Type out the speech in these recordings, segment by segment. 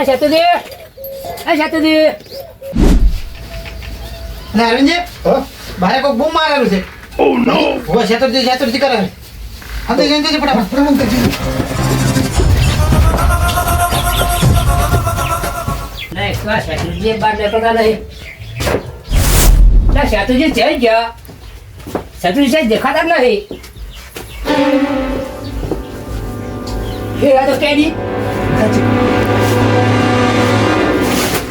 અલા શેતુજી, એ શેતુજી. ને અરવિંદજી બારે કોઈ બૂમ મારેલું છે. ઓ નો ઓ શેતુજી કરે આ તો જંતુજી ફટાફટ પ્રણામ કરજો. નહીં તો આ શેતુજી બાર નીકળતા નહીં. ના શેતુજી જઈ ગયા. શેતુજી સાહેબ દેખાતા જ નહીં. એ આ તો કેદી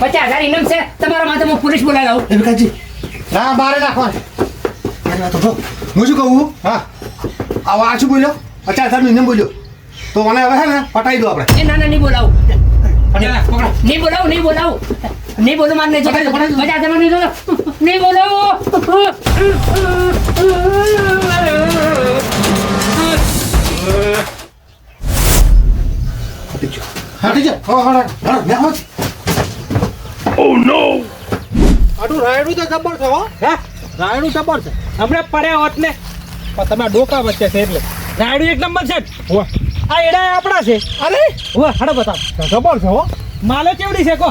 50,000 ઇનામ છે તમારા માટે. હું પોલીસ બોલાવી લાવું. એ વિકાસજી ના બારે નાખો. અરે આ તો જો હું શું કહું હા આવો આ શું બોલ્યો 50,000 નું ઇનામ બોલ્યો તો મને હવે હે ને પટાઈ દો આપણે. એ ના ના નહીં બોલાવું. નહીં બોલાવું. નહીં બોલું માર નહીં જગા. 50,000 નહીં બોલાવું. નહીં બોલાવું. હા ઠીક છે હા મેં હોત. ઓ નો આટલું રાયડું તો જબર છે હો. હે રાયડું જબર છે. હમણાં પડ્યા હોત ને પણ તમે ડોકા વચ્ચે છે એટલે રાયડું એક નંબર છે. હો આ એડા આપણા છે. અરે હો હાડો બતાવ. જબર છે હો. માલો કેવડી છે કો?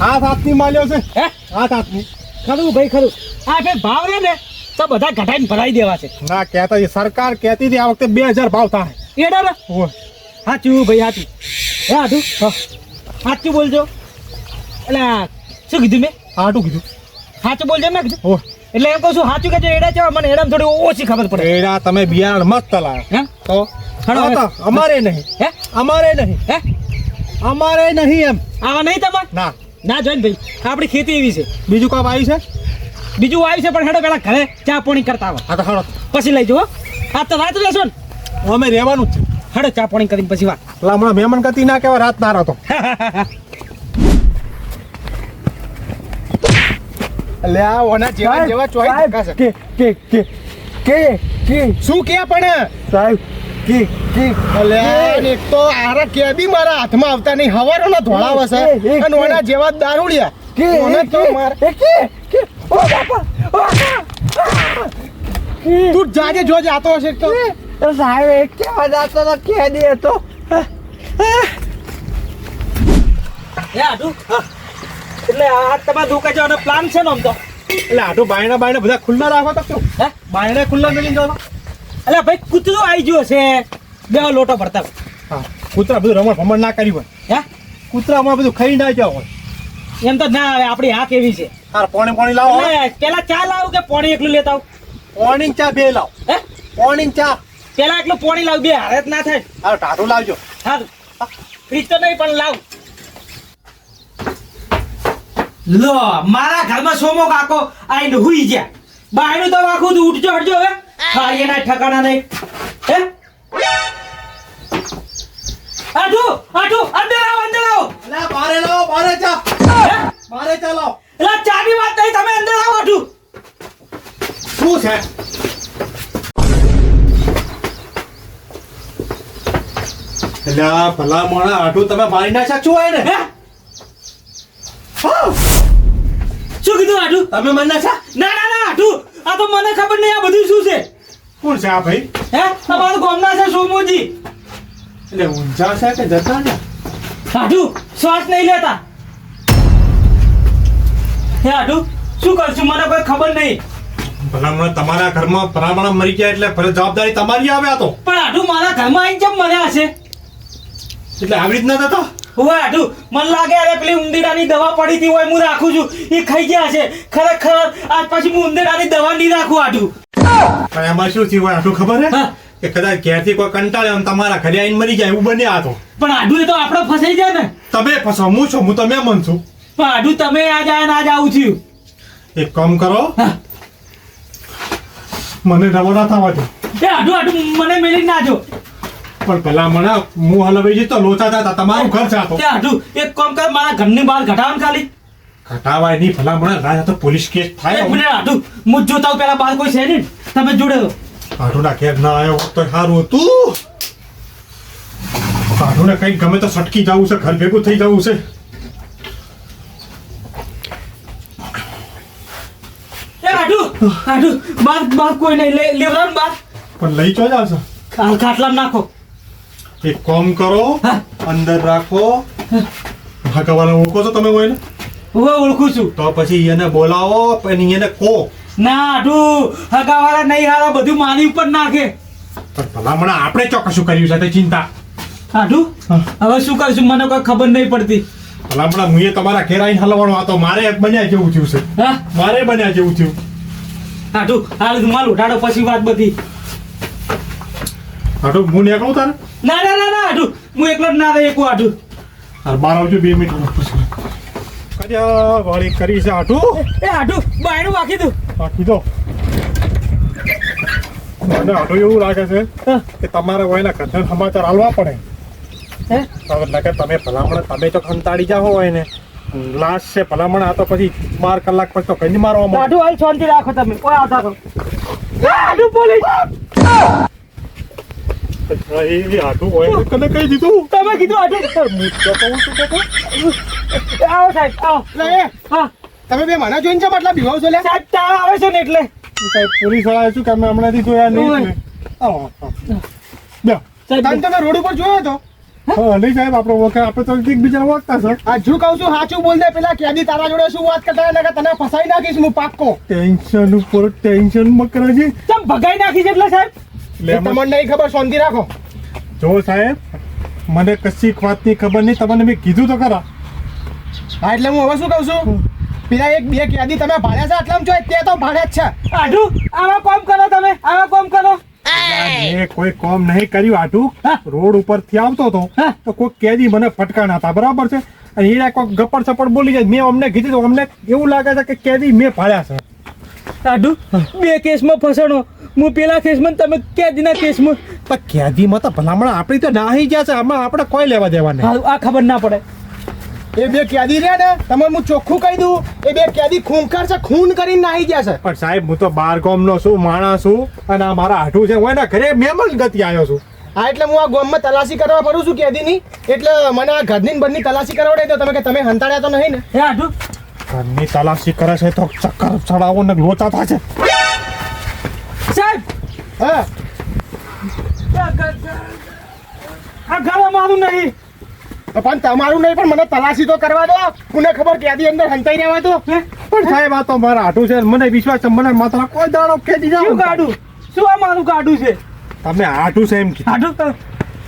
હાથ હાથની માલ્યો છે. હે હાથ હાથની. ખરું ભાઈ ખરું. આ ફેર ભાવ રે ને તો બધા ઘટાઈને ભરાઈ દેવા છે. ના કહેતા છે સરકાર કહેતી હતી આ વખતે 2000 ભાવ થાય. એડા ને હો સાચું ભાઈ સાચું. હે આટું સાચું બોલજો. એટલે શું કીધું મેં? આટું કીધું. સાચું બોલજો મેં કીધું. હો એટલે એમ કહું છું સાચું કે એડા છે મને એડામાં થોડી ઓછી ખબર પડે. એડા તમે બિયારણ મસ્ત લાવ્યા. હે તો હાલો હવે. અમારે નહીં. હે અમારે નહીં. હે અમારે નહીં એમ. આવા નહીં તમારે ના ના જોઈને ભાઈ આપણી ખેતી એવી છે. બીજું કામ આવ્યું છે. બીજું આવ્યું છે પણ હેડો પેલા ઘરે ચા પાણી કરતા આવો હા તો હાલો પછી લઈ જવો. આ તો રાત લેશો ને અમે રહેવાનું જ છે. હેડો ચા પાણી કરીને પછી વાત. પેલા હમણાં મહેમાન ગતિ ના કહેવાય રાત ના રહતો. અલ્યા ઓના જેવા જેવા ચોઈ ધક્કા છે. કે શું કે પણ સાહેબ કે અલ્યા એક તો આરા કે બી મારા હાથમાં આવતા નહીં હવારોનો ધોળાવે છે અને ઓના જેવા દારૂડિયા કે ઓને તો માર કે ઓ બાપા તું જાજે જોજે આતો હશે તો સાહેબ એક કેવા જાતો તો કે દે તો હે આટું એટલે આ તમારે દુકાન જવાનો પ્લાન છે ને આમ તો. એટલે આટો બાયણા બધા ખુલ્લા રાખો તો શું હે બાયણા ખુલ્લા નથી જવાનો. એટલે ભાઈ કૂતરો આવી ગયો છે બે લોટો ભરતા. હા કૂતરા બધું રમણ ભમણ ના કર્યું હોય. હે કૂતરા હમણાં બધું ખાઈ ના ગયા હોય. એમ તો ના આવે આપણી હા કેવી છે. હાર પાણી લાવો. એટલે પેલા ચા લાવું કે પાણી એકલું લેતા આવું? પાણી ચા બે લાવ. હે પાણી ચા પેલા એકલું પાણી લાવ બે હારે જ ના થાય. હાર ટાટું લાવજો. સારું ફ્રીજ તો નહીં પણ લાવ. લો મારા ઘરમાં સોમો કાકો આઈને હુઈ ગયા. બાયણું તો વાખું તું ઉઠજો હટજો હવે. ખાડીએ ના ઠકાણા નહીં. હે આટુ અંદર આવો. અલા બારે લાવો બારે ચા. હે બારે ચા લાવો. એલા ચાની વાત નહીં તમે અંદર આવો આટુ. શું છે અલ્યા ભલા મોણા આટું તમે મારી નાખ્યા છો ને. હે શું કીધું આટુ? તમે મને નાખ્યા. ના આટુ આ તો મને ખબર નહીં આ બધું શું છે. કોણ છે આ ભાઈ? હે તમારું ગામના છે સોમુજી. એટલે ઊંઝા છે કે જતા ને? આટુ શ્વાસ નહીં લેતા. હે આટુ શું કરશું મને કોઈ ખબર નહીં. ભલા મોણા તમારા ઘરમાં ભલામણા મરી ગયા એટલે ફરજ જવાબદારી તમારી આવે આ તો. પણ આટુ મારા ઘરમાં આવીને કેમ મળ્યા છે? એટલે આવી રીતના થતા. હોય આટુ મને લાગે અરે પેલી ઉંદીડાની દવા પડી હતી હોય હું રાખું છું એ ખાઈ ગયા છે. ખરેખર આજ પછી હું ઉંદીડાની દવા નહીં રાખું આટુ. પણ એમાં શું થયું હોય આટલું ખબર હે હા. કે કદાચ ઘેરથી કોઈ કંટાળે અને તમારા ઘરે આવીને મરી જાય એવું બને આ તો. પણ આટુ એ તો આપણે ફસાઈ જાય ને. તમે ફસો હું છું હું તમે મન છું. પણ આટુ તમે આજ આયા ને આજ આવું થયું. એક કામ કરો હા. મને રવાના થવા દો. એ આટુ મને મેલી ના જો. પણ ભલા મને હું હલવાઈ જતો લોચા થતા તમારું ઘર છે આ તો. તે આટુ એક કામ કર મારા ઘરની બહાર ઘટાડ ખાલી. ઘટાવાય નહીં ભલા મને રાજા તો પોલીસ કેસ થાય. એક મિનિટ આટુ હું જોતા હું પેલા બહાર કોઈ છે નહીં તમે જોડે રહો. આઠુના ઘેર ના આવ્યો હોત તો સારું હતું. આઠુને કંઈક ગમે તો સટકી જવું છે ઘર ભેગું થઈ જવું છે. એ આટુ બહાર કોઈ નહીં લેવરાન બહાર પણ લઈ ચો જાવ છે. ખાટલામાં નાખો. એક કામ કરો, હા. અંદર રાખો. ભાગાવાળા ઓળખો છો તમે કોઈને? હું ઓળખું છું. તો પછી એને બોલાવો અને એને કહો. ના આટું હગાવાળા નહીં હારા બધું મારી ઉપર નાખે. પણ ભલામણ આપણે ચોક્કસું કર્યું છે તે ચિંતા. આટું હા. હવે શું કરશું મને કોઈ ખબર નહીં પડતી. ભલામણ હું તમારા ઘેર આવીને હલવાનો હતો. મારે બન્યા જેવું થયું છે. હા મારે બન્યા જેવું થયું. આટું હાલ રૂમાલ ઉઠાડો પછી વાત બધી. હાટું હું નીકળું તારે? ના ના ના ના આટું હું એકલો જ ના રહી એકું આટું. હાલ બહાર આવજો 2 મિનિટ. કદ્યા વાળી કરી છે હાટું? એ આટું બાયણું વાકી દઉં. બાકી તો મને હાટું એવું લાગે છે કે તમારે કોઈના ઘરના સમાચાર હાલવા પડે. હે એટલે કે તમે ભલામણ તમે તો ખંતાડી જાઓ હોય ને લાસ્ટ છે ભલામણ આ તો પછી 12 કલાક પછી તો કઈ મારવા મળે. આટું હાલ શાંતિ રાખો તમે કોઈ આવતા કરો. આટું પોલીસ એ હાટું હોય કને કહી દીધું. તમે કીધું આટું. હું તો કહું છું કે આવો સાહેબ આવો. એટલે એ હા તમે બે મને જોઈને છે મતલબ બીવાવ છો લે? સાહેબ તાવ આવે છે ને એટલે. સાહેબ પોલીસ વાળા શું કે અમે હમણાંથી જોયા નહીં ને. આવો બે તને તમે રોડ ઉપર જોયો હતો? હા નહીં સાહેબ આપણે વખત આપણે તો એકબીજા વખતા છે. આ જો કહું છું સાચું બોલ દે. પેલા કેદી તારા જોડે શું વાત કરતા હતા કે તને ફસાઈ નાખીશ હું પાક્કો. ટેન્શન ઉપર ટેન્શન મકરાજી. તમ ભગાઈ નાખી છે એટલે સાહેબ. એટલે એમાં તમને નહીં ખબર, શાંતિ રાખો. જો સાહેબ મને કશી વાતની ખબર નહીં. તમને મેં કીધું તો ખરા. હા એટલે હું હવે શું કહું છું, પેલા એક બે કેદી તમે ભાડ્યા છે આટલામાં જોઈ તે તો ભાડ્યા જ છે. આટું આવા કોમ કરો તમે આવા કોમ કરો. મેં કોઈ કોમ નહીં કર્યું હાટું. હા. રોડ ઉપરથી આવતો હતો હા. તો કોઈ કેદી મને ફટકાના હતા બરાબર છે. અને એને કોઈ ગપ્પડ સપડ બોલી જાય. મેં અમને કીધું તો અમને એવું લાગે છે કે કેદી મેં ભાડ્યા છે. આટું બે કેસમાં ફસાણો. હું પેલા કેસમાં તમે કેદીના કેસમાં. પણ કેદીમાં તો ભલામણ આપણી તો નાહી ગયા છે. આમાં આપણે કોઈ લેવા દેવા નહીં. આ ખબર ના પડે. એ બે કેદી રહ્યા ને તમને હું ચોખ્ખું કહી દઉં, એ બે કેદી ખૂંખાર છે, ખૂન કરીને નાહી ગયા છે. પણ સાહેબ હું તો બાર ગામનો છું, માણસ છું. અને આ મારા હાટું છે. હું એના ઘરે મહેમાન ગતિ આવ્યો છું. હા એટલે હું આ ગામમાં તલાશી કરવા પડું છું કેદીની. એટલે મને આ ઘરની ને બરની તલાશી કરાવડે તો તમે કે તમે હંતાડ્યા તો નહીં ને? હે આટું ઘરની તલાશી કરે છે તો ચક્કર ચડાવો ને લોચા થશે. સાહેબ હા આ ઘર મારું નહીં. પણ તમારું નહીં, પણ મને તલાશી તો કરવા દો. કોને ખબર કેદી અંદર હંતાઈ રહેવા તો. પણ સાહેબ આ તો મારા હાટું છે. મને વિશ્વાસ છે. મને માત્ર કોઈ દાડો કેદી શું જાવ. કાઢું શું આ મારું કાઢું છે. તમે હાટું છે એમ કીધું. આટું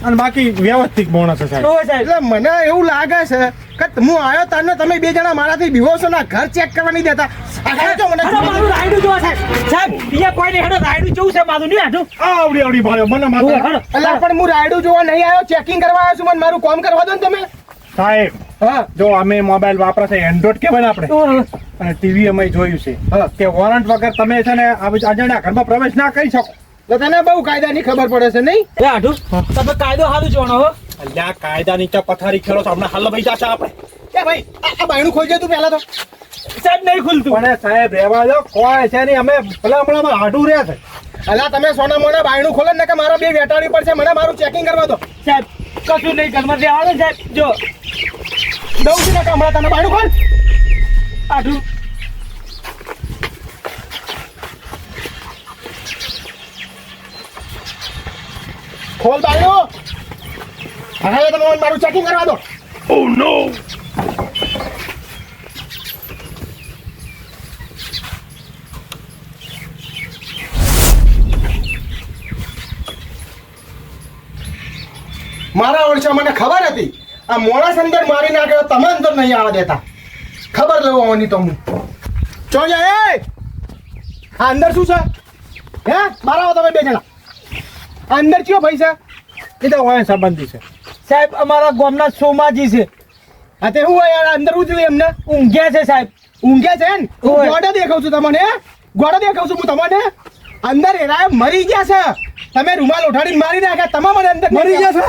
અને બાકી વ્યવસ્થિત માણસ છે સાહેબ. તો સાહેબ એટલે મને એવું લાગે છે કે હું આવ્યો તારને તમે બે જણા મારાથી બીવો છો ને ઘર ચેક કરવા નહીં દેતા. આ ખેંચો મને. અરે મારું રાયડું જોવા સાહેબ. સાહેબ બીજા કોઈ નહીં હેડો રાયડું જોવું છે મારું નહીં આટું. આવડી આવડી ભાળ્યો મને માત્ર. હેડો અલા પણ હું રાયડું જોવા નહીં આવ્યો, ચેકિંગ કરવા આવ્યો છું. મને મારું કામ કરવા દો ને તમે. સાહેબ હા જો અમે મોબાઈલ વાપરે છે એન્ડ્રોઈડ કહેવાય ને આપણે. અને ટીવી અમે જોયું છે હા. કે વોરંટ વગર તમે છે ને અજાણ્યા ઘરમાં પ્રવેશ ના કરી શકો. તો તને બહુ કાયદાની ખબર પડે છે નહીં? એ આટું તમે કાયદો સારું જોણો હો. અલ્યા કાયદા નીચે પથારી ખેલો છો. હમણાં હાલ ભાઈ જશે આપણે. એ ભાઈ આ બાયણું ખોલજે તું પહેલા તો. સાહેબ નહીં ખુલતું. પણ સાહેબ રહેવા દો. કોઈ છે નહીં. અમે ભલા હમણાં હાટું રહ્યા છે. અલા તમે સોના મોના બાયણું ખોલે ને કે મારા બે વેટાડી પડશે. મને મારું ચેકિંગ કરવા દો. સાહેબ કશું નહીં ઘરમાં રહેવા દો સાહેબ. જો દઉં છું ને કે હમણાં તને બાયણું ખોલ. આટું ખોલ બાયણું. હવે તમે મારું ચેકિંગ કરવા દો. Oh no! મારા ઓળખા મને ખબર હતી આ મોણસ અંદર મારી નાખ્યો, તમે અંદર નહીં આવવા દેતા. ખબર લેવાની તો હું ચો જાય. આ અંદર શું છે? હે બહાર આવો તમે બે જણા. આ અંદર કયો ભાઈ છે? એ તો હોય સંબંધી છે. સાહેબ અમારા ગામના સોમાજી છે. આ તે હું યાર અંદર હું જોયું એમને ઊંઘ્યા છે સાહેબ. ઊંઘ્યા છે ને? ઓય. ગોડો દેખાવ છું તમને. ગોડો દેખાવ છું હું તમને. અંદર એરા મરી ગયા છે. તમે રૂમાલ ઉઠાડીને મારી નાખ્યા. તમામ મને અંદર મરી ગયા છે.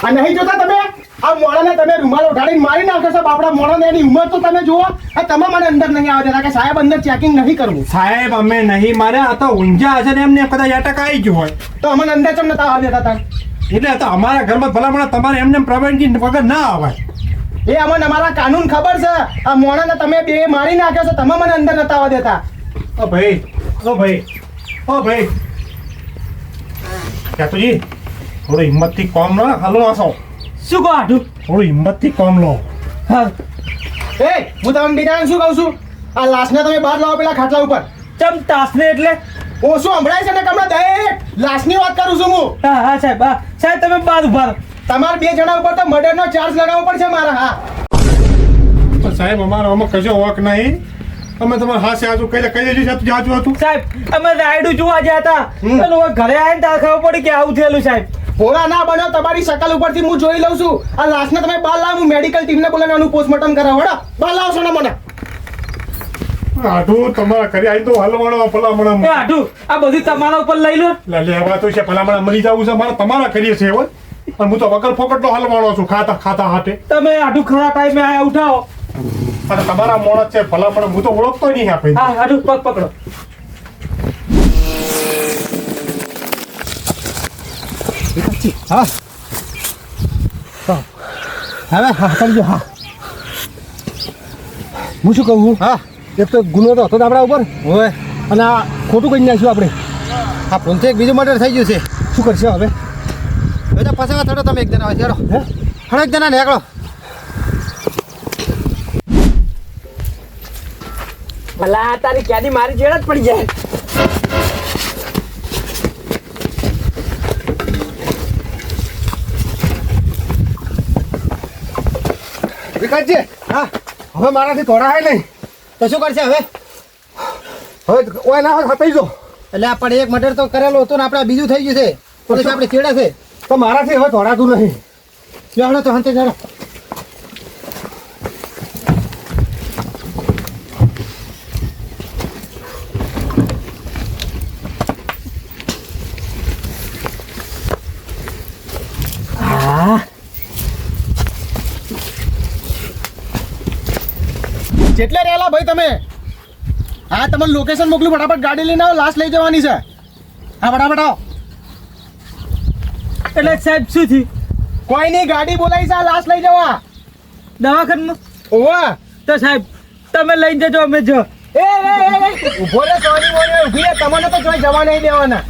આ નહીં જોતા તમે? આ મોણાને તમે રૂમાલ ઉઠાડીને મારી નાખો છો. બાપડા મોણાને એની ઉંમર તો તમે જુઓ. આ તમામ મને અંદર નહીં આવવા દેતા કે સાહેબ અંદર ચેકિંગ નહીં કરવું. સાહેબ અમે નહીં માર્યા. આ તો ઊંઝા હશે ને એમને કદાચ અટક આવી ગયું હોય. તો અમને અંદર ચમ નતા આવવા દેતા તા? એટલે તો અમારા ઘરમાં ભલામણ તમારે એમને પ્રવીણજી વગર ના આવાય. એ અમને અમારા કાનૂન ખબર છે. આ મોણાને તમે બે મારી નાખ્યો છો. તમે મને અંદર નતા આવવા દેતા. ઓ ભાઈ ક્યાતુજી થોડી હિંમતથી કોમ લો હાલો આસો શું કહો આઠું? થોડી હિંમતથી કોમ લો. હા એ હું તમને બીજાને શું કહું છું આ લાશને તમે બહાર લાવો પેલા ખાટલા ઉપર ચમ તાસને એટલે? ઓછું સંભળાય છે ને કમળા ડાયરેક્ટ લાશની વાત કરું છું હું. હા સાહેબ, હા સાહેબ તમે બાદ ઉભા રહો. તમારા 2 જણા ઉપર તો મર્ડરનો ચાર્જ લગાવવો પડશે મારા. હા પણ સાહેબ અમારો આમાં કશો વોક નહીં. અમે તમારે હાસે આજુ કઈ દેજો સાહેબ જાજુ હતું. સાહેબ અમે રાયડું જોવા ગયા હતા અને હવે ઘરે આવીને તાર ખબર પડી કે આવું થયેલું સાહેબ. ભોળા ના બનો તમારી શકલ ઉપરથી હું જોઈ લઉં છું. આ લાશને તમે બહાર લાવો હું મેડિકલ ટીમને બોલાવવાનું પોસ્ટમોર્ટમ કરાવો. હડો બહાર લાવો છો ને મને. આઠું તમારા ઘરે આવી તો હલવાણો ભલામણ એ આઠું આ બધું તમારા ઉપર લઈ લો. લેવા તો છે ભલામણ મરી જવું છે મારે તમારા કરીએ છે હવે. પણ હું તો વગર ફોકટનો હલવાણો છું ખાતા હાથે. તમે આઠું ખરા ટાઈમે આયા ઉઠાવો. અને તમારા મોણસ છે ભલામણ હું તો ઓળખતો નહીં આપે. હા આઠું પગ પકડો. હા હવે હા કરજો. હા હું શું કહું? હા એક તો ગુનો તો હતો જ આપણા ઉપર હોય અને આ ખોટું કરી નાખ્યું આપણે. હા ફોનથી એક બીજું મર્ડર થઈ ગયું છે. શું કરશે હવે? બધા પસાવા થડો તમે એક જણા આવે હેડો. હે એક જણા નીકળો. ભલા તારી ક્યાંથી મારી જેડ જ પડી જાય. વિકાસજી હા હવે મારાથી થોડા હે નહીં તો શું કરશે હવે? હવે ઓય ના હતાઈ જો એટલે આપણે એક મર્ડર તો કરેલો હતો ને આપણે બીજું થઈ ગયું છે પોલીસ આપણે ચેડા છે તો મારાથી હવે થોડાતું નહીં. જાણો તો હંતે જાણો. જેટલે રહેલા ભાઈ તમે? હા તમને લોકેશન મોકલું ફટાફટ ગાડી લઈને આવો. લાશ લઈ જવાની છે. હા ફટાફટ આવો. એટલે સાહેબ શું થયું? કોઈ નહીં ગાડી બોલાવી છે આ લાશ લઈ જવા દવાખાનામાં? ઓવા તો સાહેબ તમે લઈને જજો અમે જો. એ ઉભો રે સોરી બોલે ઉભી રે. તમને તો જોઈ જવા નહીં દેવાના.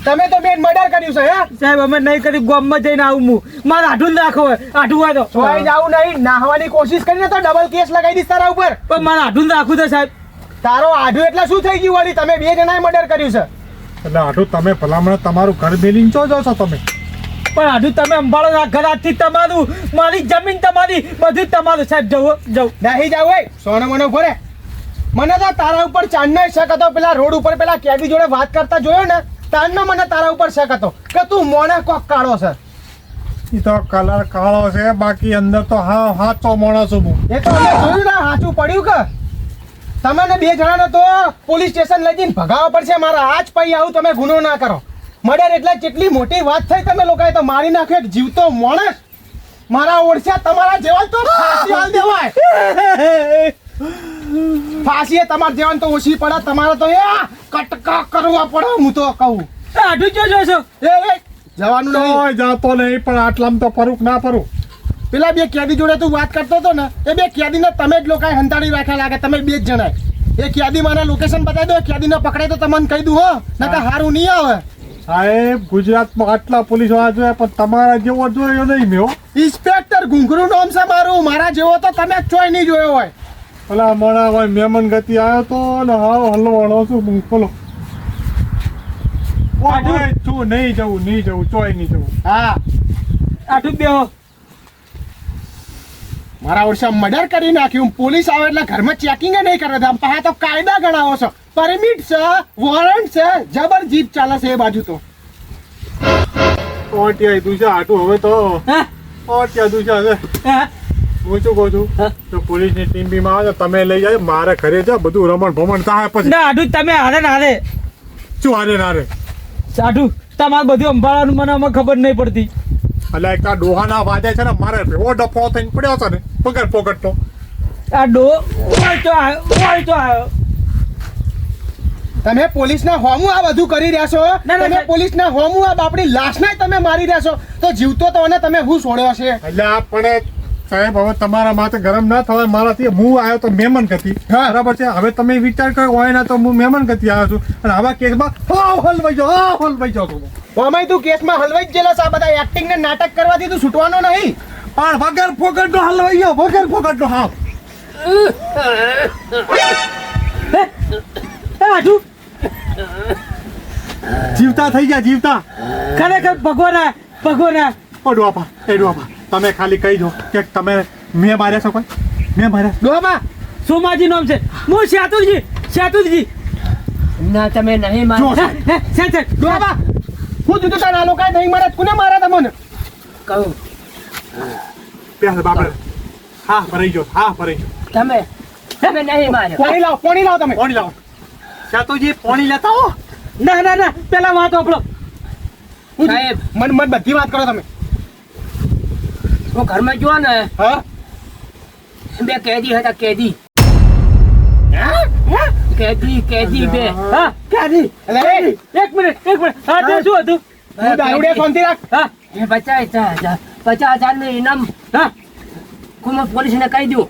તમે તો બેન મર્ડર કર્યું છે. હે સાહેબ અમે નહીં કરી ગામમાં જઈને આવું હું. મારે આઠું નાખો હોય આઠું હોય તો જોઈ જાવું નહીં. નાહવાની કોશિશ કરીને તો ડબલ કેસ લગાવી દઈશ તારા ઉપર. પણ મારે આઠું નાખવું છે સાહેબ. તારો આઢું એટલે શું થઈ ગયું વળી? તમે 2 જણાએ મર્ડર કર્યું છે. એટલે આઠું તમે ભલામણ તમારું ઘર બેલીને ચો જાઓ છો તમે? પણ આઠું તમે સંભાળો આ ઘર આજથી તમારું, મારી જમીન તમારી, બધું તમારું સાહેબ. જવું નહીં જાવ હોય સોનો મનો ભરે. મને તો તારા ઉપર ચાંદનો શક હતો. પેલા રોડ ઉપર પેલા કેદી જોડે વાત કરતા જોયો ને તારનો મને તારા ઉપર શક હતો કે તું મોણે કોક કાળો છે. એ તો કલર કાળો છે બાકી અંદર તો હા હાચો માણસ છું હું. એ તો અમે જોયું ને સાચું પડ્યું કે તમને 2 જણાને તો પોલીસ સ્ટેશન લઈ જઈને ભગાવવા પડશે. મારા આજ પૈ આવું તમે ગુનો ના કરો. મર્ડર એટલે કેટલી મોટી વાત થઈ. તમે લોકોએ તો મારી નાખ્યો એક જીવતો માણસ. મારા ઓળખ્યા તમારા જેવા તો ફાંસી હાલ દેવાય. ફાંસી તમારા જેવા તો ઓછી પડે. તમારે તો એ કટકા કરવા પડે. હું તો કહું આઠું જોજો છો. એ જવાનું નહીં. કોઈ જાતો નહીં પણ આટલામાં તો પરું ના પરું. પેલા 2 કેદી જોડે તું વાત કરતો હતો ને એ 2 કેદીને તમે જ લોકોએ હંતાડી રાખ્યા લાગે. તમે 2 જ જણાએ. એ કેદી મારા લોકેશન બતાવી દો. કેદીને પકડે તો તમને કહી દઉં. હો નકર સારું નહીં આવે. સાહેબ ગુજરાતમાં આટલા પોલીસ વાળા જોયા પણ તમારા જેવો જોયો નહીં મેં. ઇન્સ્પેક્ટર ઘુંઘરું નામ છે મારું. મારા જેવો તો તમે ચોય નહીં જોયો હોય. પેલા મોણા ભાઈ મહેમાન ગતિ આવ્યો તો ને હાવ હલવાણો છું બોલો. તું નહીં જવું ચોય નહીં જવું. હા આઠું બેહો. મારા વર્ષે મર્ડર કરી નાખ્યું. પોલીસ આવે એટલે ઘરમાં ચેકિંગ નહીં કરવા. પાછા તો કાયદા ગણાવો છો. પરમિટ છે, વોરંટ છે, જબર જીપ ચાલે છે એ બાજુ તો. ઓટિયા દુસા હાટું હવે તો હા ઓટિયા દુસા છે. હા હું શું કહું છું તો પોલીસની ટીમ બીમાં આવે તમે લઈ જાય મારે ઘરે જા બધું રમણ ભમણ થાય પછી. ના આઠું તમે હારે ને હારે શું હારે આઠું તમારે બધું સંભાળવાનું મને અમે ખબર નહીં પડતી. એટલે એક આ ડોહાના વાજે છે ને મારે એવો ડફો થઈને પડ્યો છે ને પકડ પોકટનો. આ ઓળતો આવ્યો. તમે પોલીસના હોમું આ બધું કરી રહ્યા છો. ના, તમે પોલીસના હોમું આ બાપડી લાશને તમે મારી રહ્યા છો તો જીવતો તો અને તમે હું છોડ્યો છે. એટલે આપણે સાહેબ હવે તમારા માથે ગરમ ના થવાય મારાથી હું આવ્યો તો મહેમાન ગતિ બરાબર છે હવે તમે વિચાર કરો હોય ના તો હું મહેમાન ગતિ આવ્યો છું અને આવા કેસમાં હલવાઈ જાઓ તું ઓમાય તું કેસમાં હલવાઈ જ ગયેલો છે. આ બધા એક્ટિંગ ને નાટક કરવાથી તું છૂટવાનો નહીં. પણ વગર ફોકટનો હલવાઈ ગયો વગર ફોકટનો હા આઠું જીવતા થઈ ગયા જીવતા ખરેખર ભગવાન ડોપા તમે ખાલી કહી દો કે તમે મેં માર્યા છો કોઈ મેં માર્યા ડોબા સોમાજી નામ છે હું સેતુજી ના તમે નહીં માનો ડોબા હું જુદું તારા આ લોકોએ નહીં મારે કોને માર્યા તમને કહું પેલા બાપરે હા ભરાઈ ગયો તમે નહીં માર્યો. પાણી લાવો તમે. પાણી લાવો સાતુજી પાણી લેતા હો ના પેલા વાત આપણો સાહેબ મન બધી વાત કરો તમે. હું ઘરમાં જો ને હા બે કેદી હતા કેદી બે હા ક્યાંથી એટલે એક મિનિટ હા તે શું હતું હું દારૂડિયા શાંતિ રાખ. હા એ 50,000 નું ઇનામ હા હું પોલીસને કહી દઉં.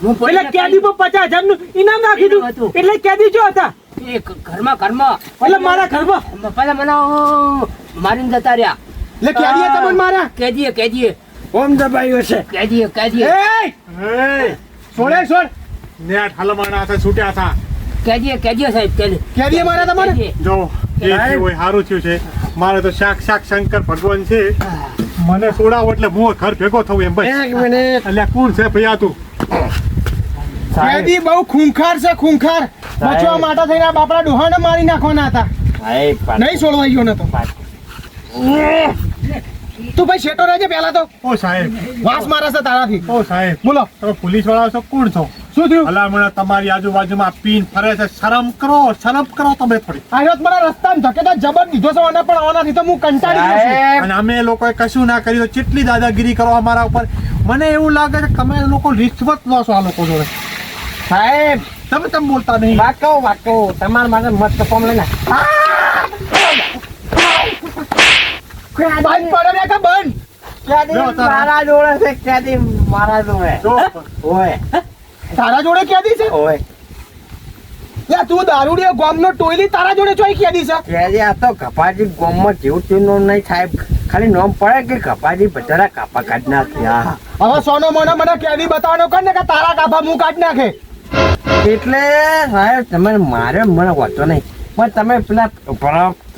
હું એટલે પોલીસને કેદી પર 50,000 નું ઇનામ રાખી ઇનામ દીધું હતું. એટલે કેદી જો હતા એ ઘરમાં એટલે મારા ઘરમાં પેલા મને મારીને જતા રહ્યા. એટલે ક્યાંથી તમને માર્યા? કેદીએ ઓમ દબાયું છે કેદીએ એ છોડ નેટ હલવાના હતા છૂટ્યા હતા કેદીએ સાહેબ ક્યાંથી માર્યા તમારે? જો જે થયું હોય સારું થયું છે મારે તો સાક્ષાત શંકર ભગવાન છે મને છોડાવો એટલે હું ઘર ભેગો થવું એમ બસ એક મિનિટ એટલે કોણ છે ભૈયા તું ક્યાંથી બહુ ખૂંખાર છે ખૂંખાર. બચવા માટે થઈને આ બાપડા ડોહાને મારી નાખવાના હતા. નહીં છોડવાઈ ગયો ને તો તું ભાઈ શેટો રહેજે પેલા તો. ઓ સાહેબ વાસ મારે છે તારાથી. ઓ સાહેબ બોલો તમે પોલીસ વાળા છો કોણ છો શું થયું? ભલામણ તમારી આજુબાજુમાં પીન ફરે છે શરમ કરો તમે થોડી આવ્યો તો મારા રસ્તામાં ધકેતા જબર દીધો છે અને પણ આનાથી તો હું કંટાળી ગયો છું. અને અમે લોકોએ કશું ના કર્યું કેટલી દાદાગીરી કરો અમારા ઉપર મને એવું લાગે છે કે તમે લોકો રિશ્વત લો છો આ લોકો જોડે સાહેબ તમે બોલતા નહીં વાત કહું તમારા માટે મસ્ત ફોર્મ લઈને બંધ પડે ને કે બંધ. મારા જોડે છે ક્યાંથી મારા જોડે જો, ઓય તારા જોડે ક્યાંથી છે? ઓય લે તું દારૂડિયો ગામનો ટોયલી તારા જોડે ચોઈ ક્યાંથી છે? ક્યાંથી આ તો કપાજી ગામમાં જેવું તેવું નહીં સાહેબ ખાલી નામ પડે કે કપાજી બચારા કાપા કાઢી નાખ્યા હવે સોનો મોનો મને ક્યાંથી બતાવવાનો કર ને કે તારા કાપા હું કાઢી નાખે. એટલે સાહેબ તમે મારે મને વાંચો નહીં પણ તમે પેલા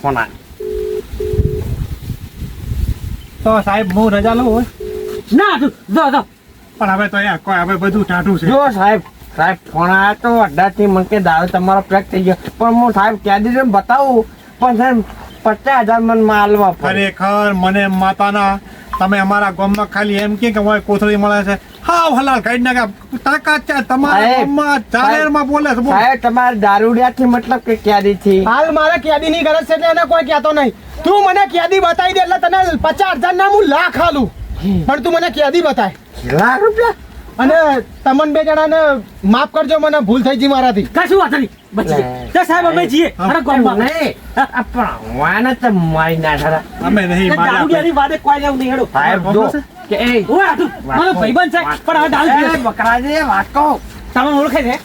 ફોન તો સાહેબ હું રજા લઉં હોય ના જો પણ હવે તો યાર કોઈ હવે બધું ટાઢું છે જો સાહેબ ફોન આવ્યો તો અડધાથી મને કે દારૂ તમારો પેક થઈ ગયો પણ હું સાહેબ ક્યાં દીધું બતાવું પણ સાહેબ 50,000 મને માલવા પડે ખરેખર મને માતાના તમે અમારા ગામમાં ખાલી એમ કે હોય કોથળી મળે છે હાવ હલાલ કાઢી નાખ્યા તાકાત છે તમારા સાહેબ, ગામમાં જાહેરમાં બોલે છે બોલ. સાહેબ તમારે દારૂડિયાથી મતલબ કે ક્યાંથી થી હાલ મારે ક્યાદીની ગરજ છે એટલે એને કોઈ કહેતો નહીં. તું મને ક્યાદી બતાવી દે એટલે તને 50,000 ના હું લાખ આલું. પણ તું મને ક્યાદી બતાય લાખ રૂપિયા અને તમને બે જણાને માફ કરજો મને ભૂલ થઈ ગઈ મારાથી. કશું વાત નહીં બચી સાહેબ અમે જઈએ અરે ગામમાં નહીં પણ વાને તો મારી નાખા અમે નહીં માર્યા દારૂડિયાની વાદે કોઈ લેવું નહીં હેડો સાહેબ જો કે એ ઓય આટું મારો ભાઈબંધ છે પણ હવે દારૂ પીએ બકરાજી વાત કહો તમે ઓળખે છે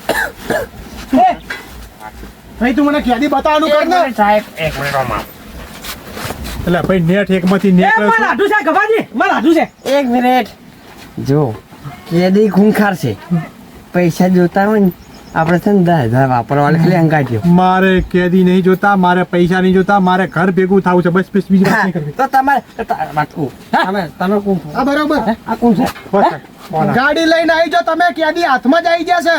ભાઈ તું મને ક્યાદી બતાવવાનું કર ને. સાહેબ એક મિનિટ માં એટલે ભાઈ નેટ એકમાંથી નેટ મારા આટું છે ગવાજી મારા આટું છે એક મિનિટ જો કેદી ખૂંખાર છે પૈસા જોતા હોય ને આપણે છે ને 10,000 વાપરવાને ખાલી અંગાડ્યો મારે કેદી નહીં જોતા મારે પૈસા નહીં જોતા મારે ઘર ભેગું થવું છે બસ બીજી વાત નહીં કરવી તો તમારે વાત કહું તમે કોણ આ બરોબર આ કોણ છે બસ બોલા. ગાડી લઈને આવી જો તમે ક્યાદી હાથમાં જ આવી ગયા છે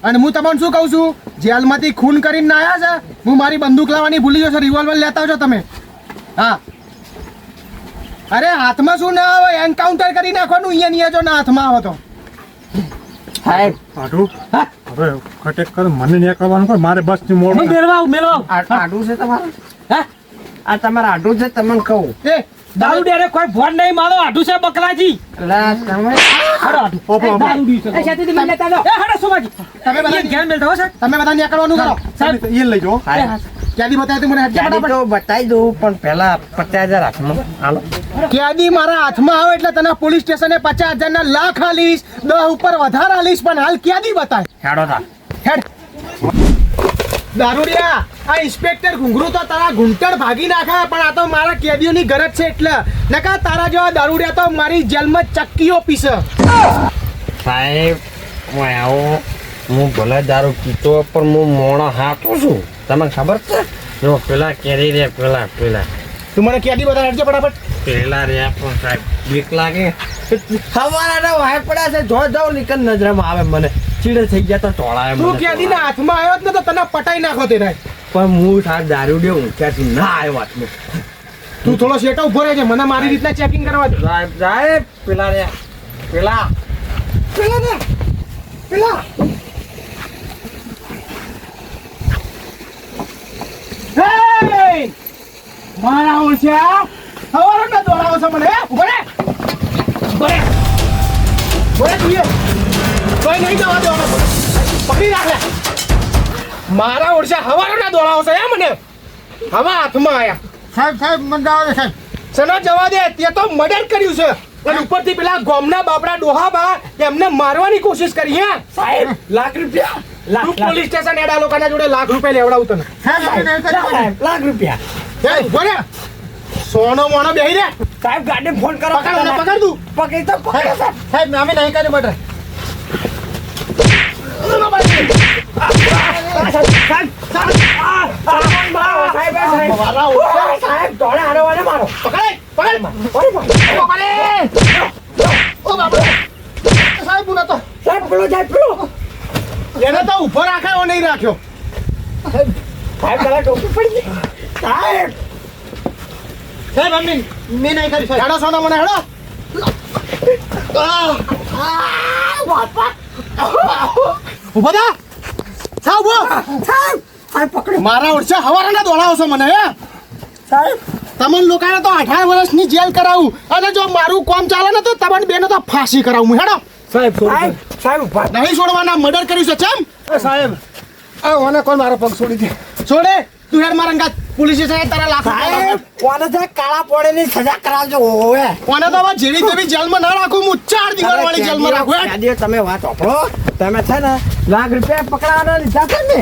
અને હું તમને શું કહું છું જેલમાંથી ખૂન કરીને ના આવ્યા છે હું મારી બંદૂક લાવવાની ભૂલી જશો રિવોલ્વર લેતા આવજો તમે. હા અરે હાથમાં શું ના આવે એન્કાઉન્ટર કરી નાખવાનું અહીંયા જો ના હાથમાં આવે તો. સાહેબ આટલું હવે ખટેખર મને નહીં કરવાનું પણ મારે બસ ની મોડ આડું છે તમારું હે આ તમારા આડું છે તમને કહું એ દારૂ ડેરે કોઈ ફોન નહીં મારો આડું છે બકરાજી લા તમે હડો આડું દારૂ ડી છે શાંતિથી મને લેતા જાઓ. એ હડો સોમાજી તમે બધા ઘેર મેલતા હો સાહેબ તમે બધા નીકળવાનું કરો. સાહેબ એ લઈ જાઓ સાહેબ ક્યાંથી બતાય તું મને હટકે ક્યાંથી ફટાફટ તો બતાવી દઉં પણ પહેલા 50,000 હાથમાં હાલો ક્યાંથી મારા હાથમાં આવે એટલે તને પોલીસ સ્ટેશને 50,000 ના લાખ આલીશ 10 ઉપર વધારે આલીશ પણ હાલ ક્યાંથી બતાય હેડો તા હેડ દારૂડિયા આ ઇન્સ્પેક્ટર ઘુંઘરું તો તારા ઘૂંટણ ભાગી નાખે પણ આ તો મારા કેદીઓની ગરજ છે એટલે નકા તારા જેવા દારૂડિયા તો મારી જેલમાં ચક્કીઓ પીસે સાહેબ હું આવો હું ભલે દારૂ પીતો પણ હું મોણો હાટું છું તમને ખબર છે જો પેલા કેરી રે પેલા તું મને ક્યાંથી બતાય હટકે ફટાફટ પેલા રે પણ સાહેબ બીક લાગે હવાના વાય પડ્યા છે જો જાવ નીકળ નજરમાં આવે મને ચીડે થઈ ગયા તો ટોળાય તું ક્યાંથી ના હાથમાં આવ્યો જ ને તો તને પટાઈ નાખો તેના પણ હું સાહેબ દારૂ દે ઊંચાથી ના આવ્યો હાથમાં તું થોડો શેટા ઉભો રહે છે મને મારી રીતના ચેકિંગ કરવા દે સાહેબ પેલા રે પેલા Hey! મારા ઓળખ્યા હવારો ના દોડાવો છો મને ઉભો રે તું કોઈ નહીં જવા દેવાનો પકડી રાખ લે મારા ઓળખ્યા હવારો ના દોડાવો છો મને હવા હાથમાં આયા સાહેબ મને આવે સાહેબ સના જવા દે તે તો મર્ડર કર્યું છે અને ઉપરથી પેલા ગોમના બાપડા ડોહાબા એમને મારવાની કોશિશ કરી હે સાહેબ લાખ રૂપિયા તું પોલીસ સ્ટેશન એડા લોકોના જોડે લાખ રૂપિયા લેવડાવું તને લાખ રૂપિયા હે ઉભો રે સોનો મોનો બેહી રે સાહેબ ગાડી ફોન કરો પકડ તું પકડી તો પકડો સાહેબ અમે નહીં કર્યું મર્ડર સાહેબ દોડે હારવાને મારો સાહેબ બોલો તો સાહેબ પેલો જાય પેલો એને તો ઉભો રાખ્યો નહીં રાખ્યો સાહેબ પેલા ટોપી પડી ગઈ સાહેબ સાહેબ અમને મેં નહીં કરી હેડો સોનો મને હેડો ઉભો થા સાહેબ સાહેબ પકડો મારા ઓળખે હવારાના દોડાવો છો મને હે સાહેબ તમને લોકોને તો 18 વર્ષની જેલ કરાવું અને જો મારું કામ ચાલે ને તો તમને બેનો તો ફાંસી કરાવું હેડો સાહેબ સાહેબ નહીં છોડવાના મર્ડર કર્યું છે ચમ સાહેબ આ ઓને કોણ મારો પગ છોડી દે છોડે તું હેડ મારા અંગાત પોલીસ સ્ટેશન તારા લાખ સાહેબ કોને છે કાળા પડેની સજા કરાવજો ઓવે કોને તો હવે જેવી તેવી જેલમાં ના રાખું હું 4 દિવસ વાળી જેલમાં રાખું હેડ. તમે વાત વાપરો તમે છે ને લાખ રૂપિયા પકડાવાના લીધા છે ને